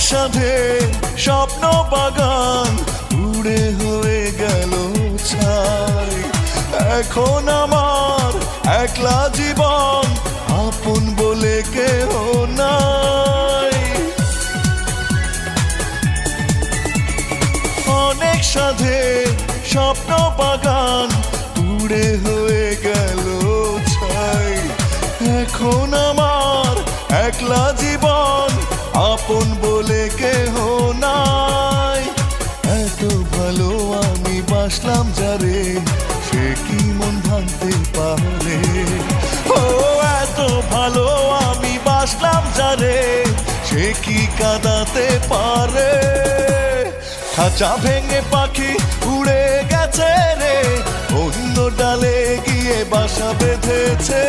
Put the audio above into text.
সাধে স্বপ্ন বাগান উড়ে হয়ে গেল ছাই। এখন আমার একলা জীবন, আপন বলে কেহ নাই। অনেক সাধে স্বপ্ন বাগান উড়ে হয়ে গেল ছাই। এখন আমার একলা জীবন, আপন বলে কেহ নাই। এত ভালো আমি বাসলাম যারে, সে কি মন ভাঙতে পারে। ও এত ভালো আমি বাসলাম যারে, সে কি কাঁদাতে পারে। খাঁচা ভেঙে পাখি উড়ে গেছে রে, অন্য ডালে গিয়ে বাসা বেঁধেছে।